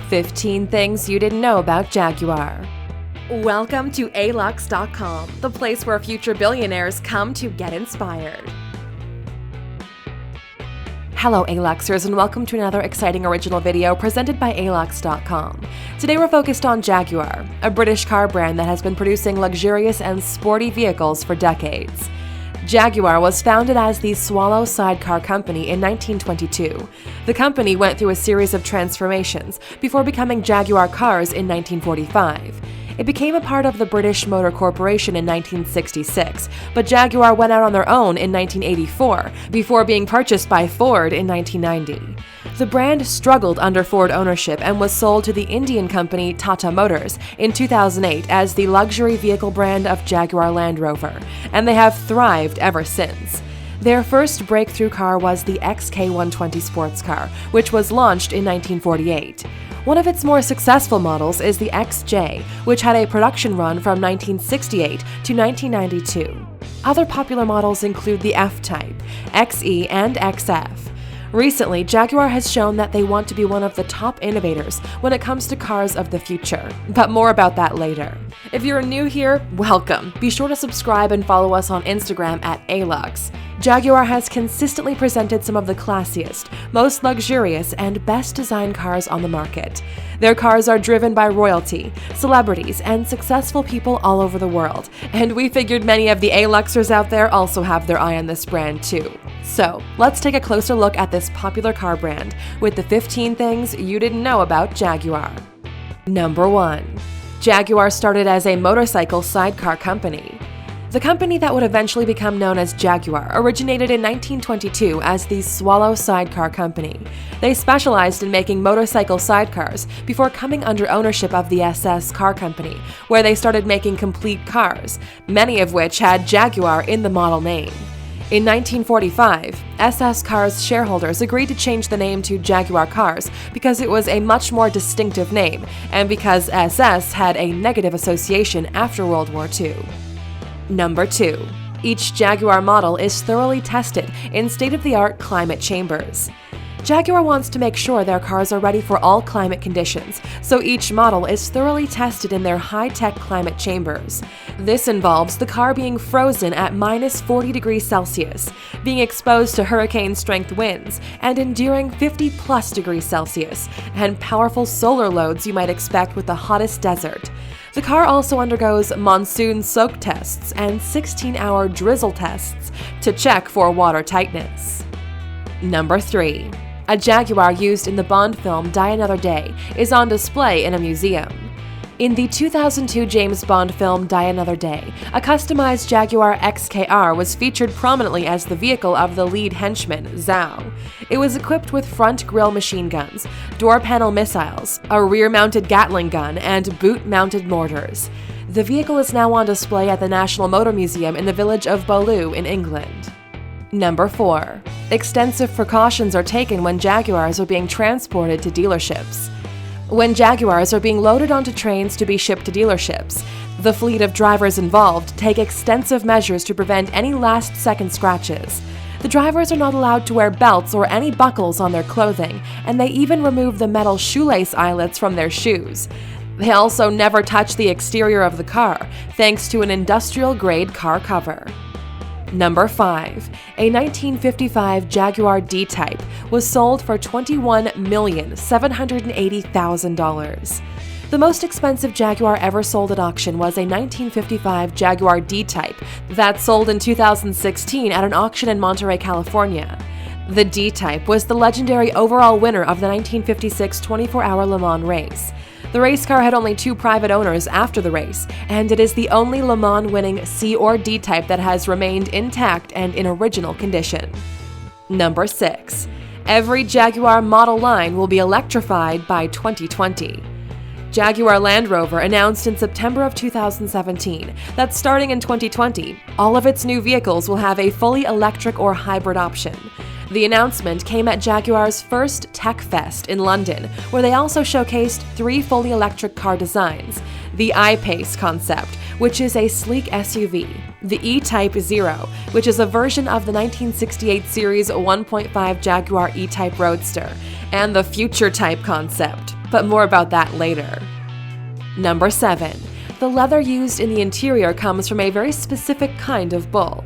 15 Things You Didn't Know About Jaguar. Welcome to alux.com, the place where future billionaires come to get inspired. Hello Aluxers, and welcome to another exciting original video presented by alux.com. Today we're focused on Jaguar, a British car brand that has been producing luxurious and sporty vehicles for decades. Jaguar was founded as the Swallow Sidecar Company in 1922. The company went through a series of transformations before becoming Jaguar Cars in 1945. It became a part of the British Motor Corporation in 1966, but Jaguar went out on their own in 1984 before being purchased by Ford in 1990. The brand struggled under Ford ownership and was sold to the Indian company Tata Motors in 2008 as the luxury vehicle brand of Jaguar Land Rover, and they have thrived ever since. Their first breakthrough car was the XK120 sports car, which was launched in 1948. One of its more successful models is the XJ, which had a production run from 1968 to 1992. Other popular models include the F-Type, XE, and XF. Recently, Jaguar has shown that they want to be one of the top innovators when it comes to cars of the future, but more about that later. If you're new here, welcome! Be sure to subscribe and follow us on Instagram at Alux. Jaguar has consistently presented some of the classiest, most luxurious, and best designed cars on the market. Their cars are driven by royalty, celebrities, and successful people all over the world, and we figured many of the Aluxers out there also have their eye on this brand too. So, let's take a closer look at this popular car brand with the 15 things you didn't know about Jaguar. Number 1. Jaguar started as a motorcycle sidecar company. The company that would eventually become known as Jaguar originated in 1922 as the Swallow Sidecar Company. They specialized in making motorcycle sidecars before coming under ownership of the SS Car Company, where they started making complete cars, many of which had Jaguar in the model name. In 1945, SS Cars shareholders agreed to change the name to Jaguar Cars because it was a much more distinctive name and because SS had a negative association after World War II. Number 2. Each Jaguar model is thoroughly tested in state-of-the-art climate chambers. Jaguar wants to make sure their cars are ready for all climate conditions, so each model is thoroughly tested in their high-tech climate chambers. This involves the car being frozen at minus 40 degrees Celsius, being exposed to hurricane-strength winds, and enduring 50-plus degrees Celsius, and powerful solar loads you might expect with the hottest desert. The car also undergoes monsoon soak tests and 16-hour drizzle tests to check for water tightness. Number 3. A Jaguar used in the Bond film Die Another Day is on display in a museum. In the 2002 James Bond film Die Another Day, a customized Jaguar XKR was featured prominently as the vehicle of the lead henchman, Zhao. It was equipped with front grille machine guns, door panel missiles, a rear-mounted Gatling gun, and boot-mounted mortars. The vehicle is now on display at the National Motor Museum in the village of Beaulieu in England. Number 4. Extensive precautions are taken when Jaguars are being transported to dealerships. When Jaguars are being loaded onto trains to be shipped to dealerships, the fleet of drivers involved take extensive measures to prevent any last-second scratches. The drivers are not allowed to wear belts or any buckles on their clothing, and they even remove the metal shoelace eyelets from their shoes. They also never touch the exterior of the car, thanks to an industrial-grade car cover. Number 5. A 1955 Jaguar D-Type was sold for $21,780,000. The most expensive Jaguar ever sold at auction was a 1955 Jaguar D-Type that sold in 2016 at an auction in Monterey, California. The D-Type was the legendary overall winner of the 1956 24-hour Le Mans race. The race car had only 2 private owners after the race, and it is the only Le Mans winning C or D type that has remained intact and in original condition. Number 6. Every Jaguar model line will be electrified by 2020. Jaguar Land Rover announced in September of 2017 that starting in 2020, all of its new vehicles will have a fully electric or hybrid option. The announcement came at Jaguar's first Tech Fest in London, where they also showcased 3 fully electric car designs: the I-Pace concept, which is a sleek SUV, the E-Type Zero, which is a version of the 1968 series 1.5 Jaguar E-Type Roadster, and the Future Type concept, But more about that later. Number 7. The leather used in the interior comes from a very specific kind of bull.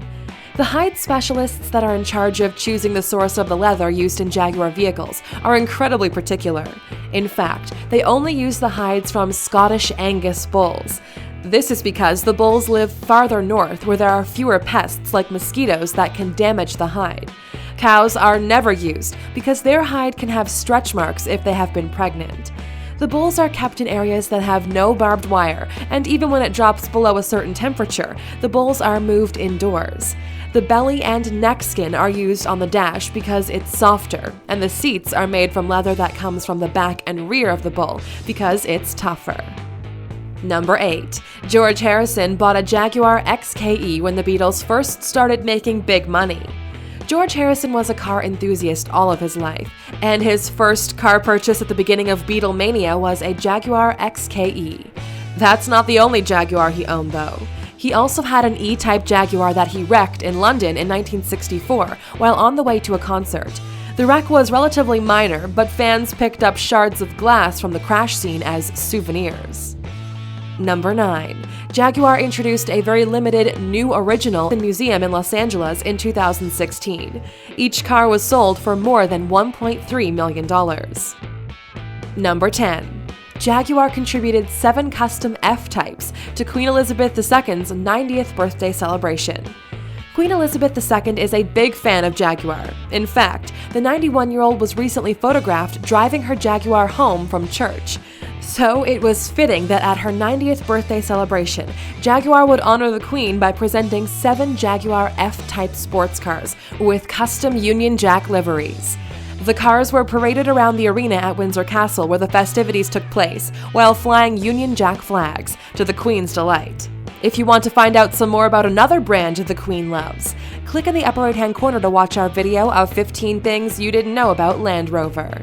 The hide specialists that are in charge of choosing the source of the leather used in Jaguar vehicles are incredibly particular. In fact, they only use the hides from Scottish Angus bulls. This is because the bulls live farther north where there are fewer pests like mosquitoes that can damage the hide. Cows are never used because their hide can have stretch marks if they have been pregnant. The bulls are kept in areas that have no barbed wire, and even when it drops below a certain temperature, the bulls are moved indoors. The belly and neck skin are used on the dash because it's softer, and the seats are made from leather that comes from the back and rear of the bull because it's tougher. Number 8. George Harrison bought a Jaguar XKE when the Beatles first started making big money. George Harrison was a car enthusiast all of his life, and his first car purchase at the beginning of Beatlemania was a Jaguar XKE. That's not the only Jaguar he owned, though. He also had an E-Type Jaguar that he wrecked in London in 1964 while on the way to a concert. The wreck was relatively minor, but fans picked up shards of glass from the crash scene as souvenirs. Number 9. Jaguar introduced a very limited new original museum in Los Angeles in 2016. Each car was sold for more than $1.3 million. Number 10. Jaguar contributed 7 custom F-Types to Queen Elizabeth II's 90th birthday celebration. Queen Elizabeth II is a big fan of Jaguar. In fact, the 91-year-old was recently photographed driving her Jaguar home from church. So it was fitting that at her 90th birthday celebration, Jaguar would honor the Queen by presenting 7 Jaguar F-Type sports cars with custom Union Jack liveries. The cars were paraded around the arena at Windsor Castle where the festivities took place, while flying Union Jack flags, to the Queen's delight. If you want to find out some more about another brand the Queen loves, click in the upper right-hand corner to watch our video of 15 things you didn't know about Land Rover.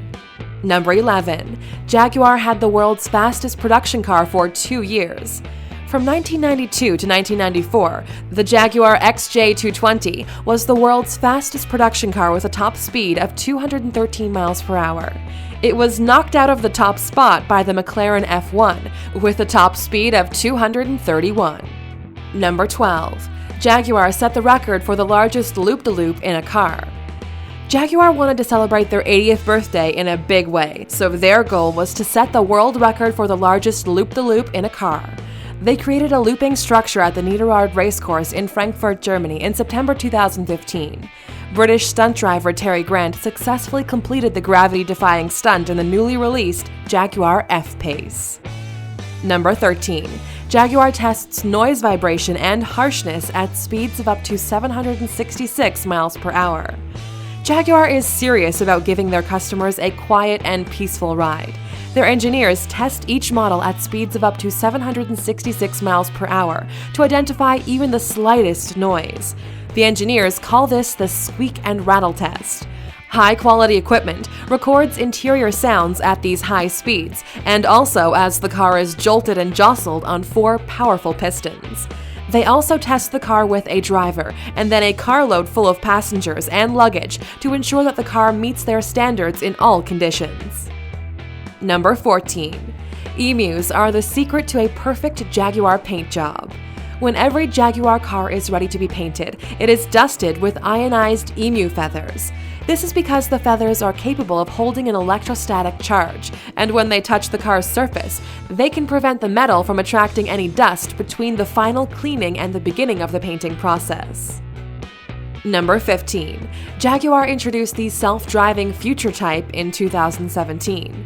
Number 11. Jaguar had the world's fastest production car for 2 years. From 1992 to 1994, the Jaguar XJ220 was the world's fastest production car with a top speed of 213 miles per hour. It was knocked out of the top spot by the McLaren F1 with a top speed of 231. Number 12. Jaguar set the record for the largest loop-de-loop in a car. Jaguar wanted to celebrate their 80th birthday in a big way, so their goal was to set the world record for the largest loop-de-loop in a car. They created a looping structure at the Niederrad racecourse in Frankfurt, Germany in September 2015. British stunt driver Terry Grant successfully completed the gravity-defying stunt in the newly released Jaguar F-Pace. Number 13. Jaguar tests noise vibration and harshness at speeds of up to 766 miles per hour. Jaguar is serious about giving their customers a quiet and peaceful ride. Their engineers test each model at speeds of up to 766 miles per hour to identify even the slightest noise. The engineers call this the squeak and rattle test. High-quality equipment records interior sounds at these high speeds, and also as the car is jolted and jostled on 4 powerful pistons. They also test the car with a driver and then a carload full of passengers and luggage to ensure that the car meets their standards in all conditions. Number 14. Emus are the secret to a perfect Jaguar paint job. When every Jaguar car is ready to be painted, it is dusted with ionized emu feathers. This is because the feathers are capable of holding an electrostatic charge, and when they touch the car's surface, they can prevent the metal from attracting any dust between the final cleaning and the beginning of the painting process. Number 15. Jaguar introduced the self-driving Future Type in 2017.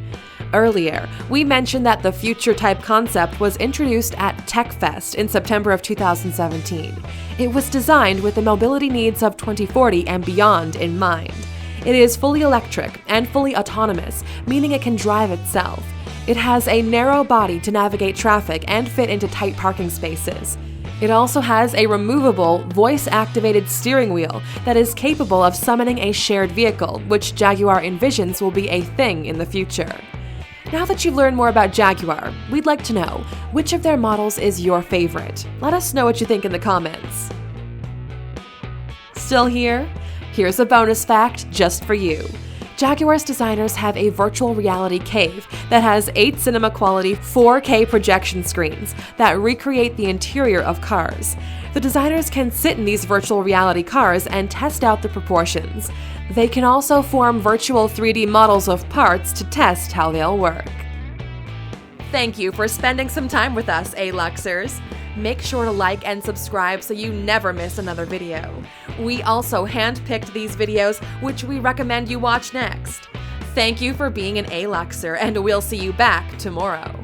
Earlier, we mentioned that the Future Type concept was introduced at TechFest in September of 2017. It was designed with the mobility needs of 2040 and beyond in mind. It is fully electric and fully autonomous, meaning it can drive itself. It has a narrow body to navigate traffic and fit into tight parking spaces. It also has a removable, voice-activated steering wheel that is capable of summoning a shared vehicle, which Jaguar envisions will be a thing in the future. Now that you've learned more about Jaguar, we'd like to know, which of their models is your favorite? Let us know what you think in the comments. Still here? Here's a bonus fact just for you. Jaguar's designers have a virtual reality cave that has 8 cinema-quality 4K projection screens that recreate the interior of cars. The designers can sit in these virtual reality cars and test out the proportions. They can also form virtual 3D models of parts to test how they'll work. Thank you for spending some time with us, A-Luxers. Make sure to like and subscribe so you never miss another video. We also handpicked these videos, which we recommend you watch next. Thank you for being an A-Luxer, and we'll see you back tomorrow.